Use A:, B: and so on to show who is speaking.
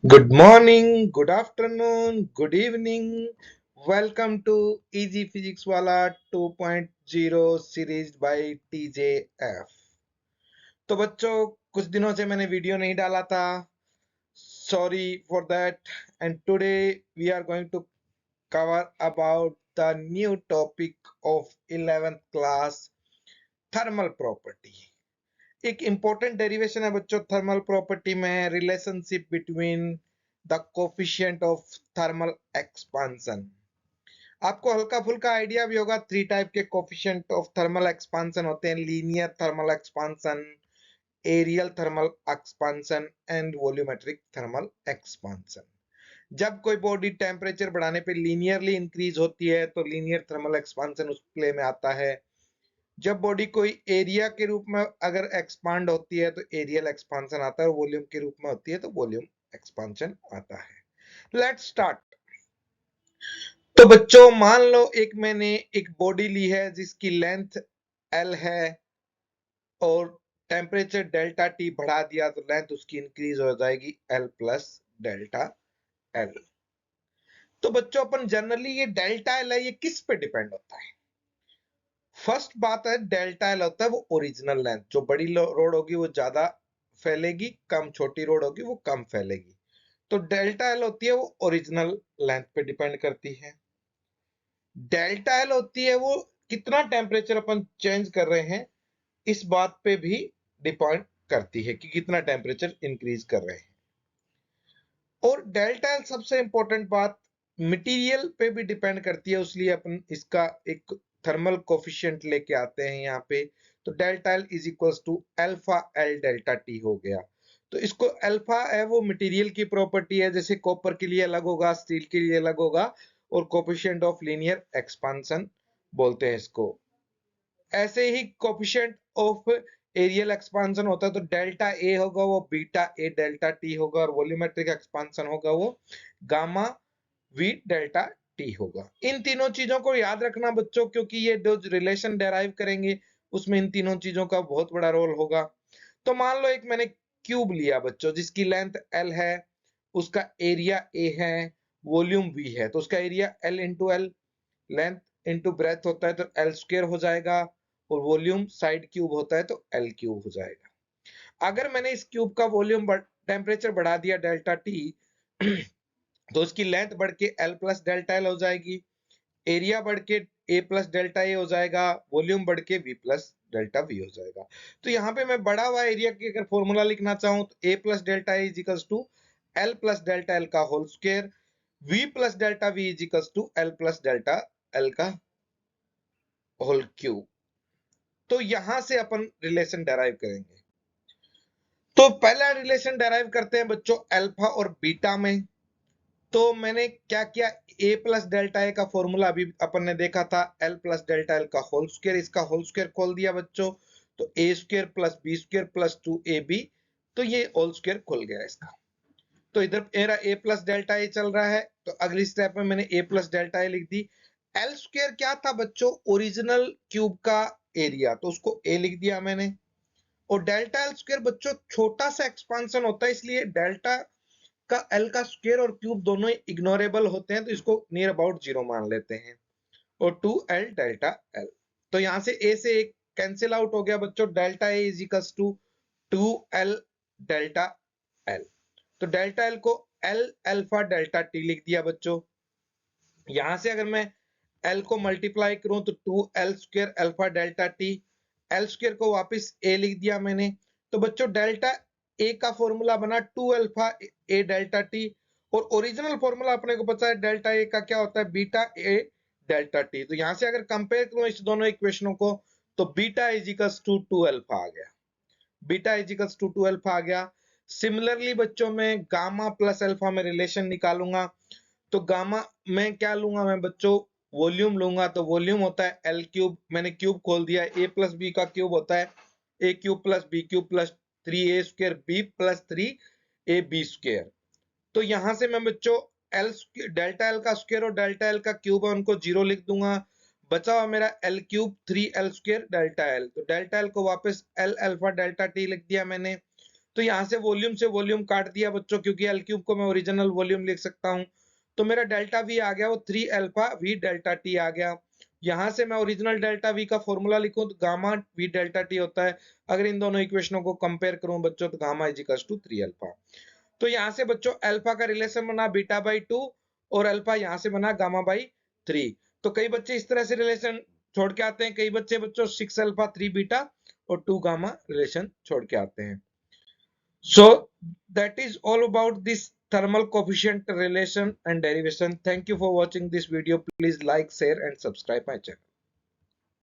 A: Good morning, good afternoon, good evening. Welcome to Easy Physics Wala 2.0 series by TJF. तो बच्चों कुछ दिनों से मैंने वीडियो नहीं डाला था. Sorry for that. And today we are going to cover about the new topic of 11th class, thermal property. एक इंपॉर्टेंट डेरिवेशन है बच्चों थर्मल प्रॉपर्टी में, relationship between the coefficient of thermal expansion. आपको हल्का फुल्का आइडिया भी होगा. Three type के कोफिशिएंट ऑफ थर्मल एक्सपांशन होते हैं: linear thermal expansion, areal thermal expansion and volumetric thermal expansion. जब कोई बॉडी टेम्परेचर बढ़ाने पे लीनियरली इंक्रीज होती है तो लीनियर थर्मल एक्सपांशन उस प्ले में आता है. जब बॉडी कोई एरिया के रूप में अगर एक्सपांड होती है तो एरियल एक्सपांशन आता है, और वॉल्यूम के रूप में होती है तो वॉल्यूम एक्सपांशन आता है. Let's start. तो बच्चों मान लो मैंने एक बॉडी ली है जिसकी लेंथ L है और टेम्परेचर डेल्टा T बढ़ा दिया तो लेंथ उसकी इंक्रीज हो जाएगी L प्लस डेल्टा L. तो बच्चों अपन जनरली ये डेल्टा L है, ये किस पे डिपेंड होता है? फर्स्ट बात है, डेल्टा एल होता है वो ओरिजिनल लेंथ. जो बड़ी रोड होगी वो ज्यादा फैलेगी, कम छोटी रोड होगी वो कम फैलेगी. तो डेल्टा एल होती है वो ओरिजिनल लेंथ पे डिपेंड करती है. डेल्टा एल होती है वो कितना टेम्परेचर अपन चेंज कर रहे हैं इस बात पे भी डिपेंड करती है कि कितना टेम्परेचर इंक्रीज कर रहे हैं. और डेल्टा एल सबसे इंपॉर्टेंट बात मटेरियल पे भी डिपेंड करती है, इसलिए अपन इसका एक थर्मल कोफिशिएंट लेके आते हैं यहाँ पे. तो delta L is equals to alpha L delta T हो गया. तो इसको अल्फा है वो मटेरियल की प्रॉपर्टी है, जैसे कॉपर के लिए अलग होगा, स्टील के लिए अलग होगा, और कोफिशिएंट ऑफ लीनियर एक्सपांशन बोलते हैं इसको. ऐसे ही कोफिशिएंट ऑफ एरियल एक्सपांशन होता है तो डेल्टा ए होगा वो बीटा ए डेल्टा टी होगा, और वॉल्यूमेट्रिक एक्सपांशन होगा वो गामा वी डेल्टा टी होगा. इन तीनों चीजों को याद रखना बच्चों, क्योंकि ये जो रिलेशन डेराइव करेंगे उसमें इन तीनों चीजों का बहुत बड़ा रोल होगा. तो मान लो एक मैंने क्यूब लिया बच्चों जिसकी लेंथ L है, उसका एरिया A है, वॉल्यूम V है. तो उसका area L into L, length into breadth होता है तो L स्क्वायर हो जाएगा, और वॉल्यूम साइड क्यूब होता है तो L क्यूब हो जाएगा. अगर मैंने इस क्यूब का वॉल्यूम टेम्परेचर बढ़ा दिया डेल्टा T तो उसकी लेंथ बढ़ के L प्लस डेल्टा L हो जाएगी, एरिया बढ़ के A प्लस डेल्टा A हो जाएगा, वॉल्यूम बढ़ के V प्लस डेल्टा V हो जाएगा. तो यहाँ पे मैं बढ़ा हुआ एरिया की अगर फॉर्मूला लिखना चाहूं तो A plus delta A is equals to L plus delta L का whole square, V plus delta V is equals to L plus delta L का होल क्यूब. तो यहां से अपन रिलेशन डेराइव करेंगे. तो पहला रिलेशन डेराइव करते हैं बच्चों अल्फा और बीटा में. तो मैंने क्या किया, a प्लस डेल्टा ए का फॉर्मूला अभी अपन ने देखा था, L प्लस डेल्टा L का होल स्क्वायर, इसका होल स्क्वायर खोल दिया बच्चों तो a square plus B square plus 2ab, तो ये होल स्क्वायर खुल गया इसका. तो इधर मेरा a प्लस डेल्टा ए चल रहा है, तो अगली स्टेप में मैंने a प्लस डेल्टा ए लिख दी. L स्क्वायर क्या था बच्चों? ओरिजिनल क्यूब का एरिया, तो उसको a लिख दिया मैंने. और डेल्टा एल स्क्वायर बच्चों छोटा सा एक्सपांशन होता है, इसलिए डेल्टा का एल का स्क्वायर और क्यूब दोनों इग्नोरेबल होते हैं, तो इसको नियर अबाउट जीरो मान लेते हैं. और 2l डेल्टा एल, तो यहां से a से एक कैंसिल आउट हो गया बच्चों. Delta A is equals to 2l delta L. तो डेल्टा एल को l अल्फा डेल्टा टी लिख दिया बच्चों. यहां से अगर मैं l को मल्टीप्लाई करूं तो 2l square alpha delta T, l square को वापस a लिख दिया मैंने. तो बच्चों डेल्टा a का फॉर्मूला बना 2 अल्फा a डेल्टा टी, और ओरिजिनल फॉर्मूला अपने को पता है डेल्टा a का क्या होता है, बीटा a डेल्टा टी. तो यहां से अगर कंपेयर करूं इस दोनों इक्वेशनों को तो beta is equals to 2 alpha आ गया. Beta is equals to 2 alpha आ गया. सिमिलरली बच्चों में गामा प्लस अल्फा में रिलेशन निकालूंगा. तो गामा में क्या लूंगा मैं बच्चों? वॉल्यूम लूंगा. तो वॉल्यूम होता है एल क्यूब, मैंने क्यूब खोल दिया, ए प्लस बी का क्यूब होता है A cube plus B cube plus 3a square B plus 3ab square. तो यहां से मैं बच्चों एल डेल्टा एल का स्क्वायर और डेल्टा एल का क्यूब है उनको जीरो लिख दूंगा. बचा हुआ मेरा L cube 3l square delta L. तो डेल्टा एल को वापस एल अल्फा डेल्टा टी लिख दिया मैंने. तो यहाँ से वॉल्यूम काट दिया बच्चों, क्योंकि एल क्यूब को मैं ओरिजिनल वॉल्यूम लिख सकता हूँ। तो मेरा डेल्टा वी आ गया, वो 3 अल्फा वी डेल्टा टी आ गया। यहाँ से मैं ओरिजिनल डेल्टा वी का फॉर्मूला लिखूं तो गामा वी डेल्टा टी होता है। अगर इन दोनों इक्वेशनों को कंपेयर करूं बच्चों तो gamma is equal to 3 alpha. तो यहाँ से बच्चों अल्फा का रिलेशन बना बीटा बाई 2 और अल्फा यहाँ से बना गामा बाई 3। तो कई बच्चे इस तरह से रिलेशन छोड़ के आते हैं, कई बच्चे बच्चों 6 अल्फा 3 बीटा और 2 गामा रिलेशन छोड़ के आते हैं। So that is all about this thermal coefficient relation and derivation. Thank you for watching this video. Please like, share and subscribe my channel.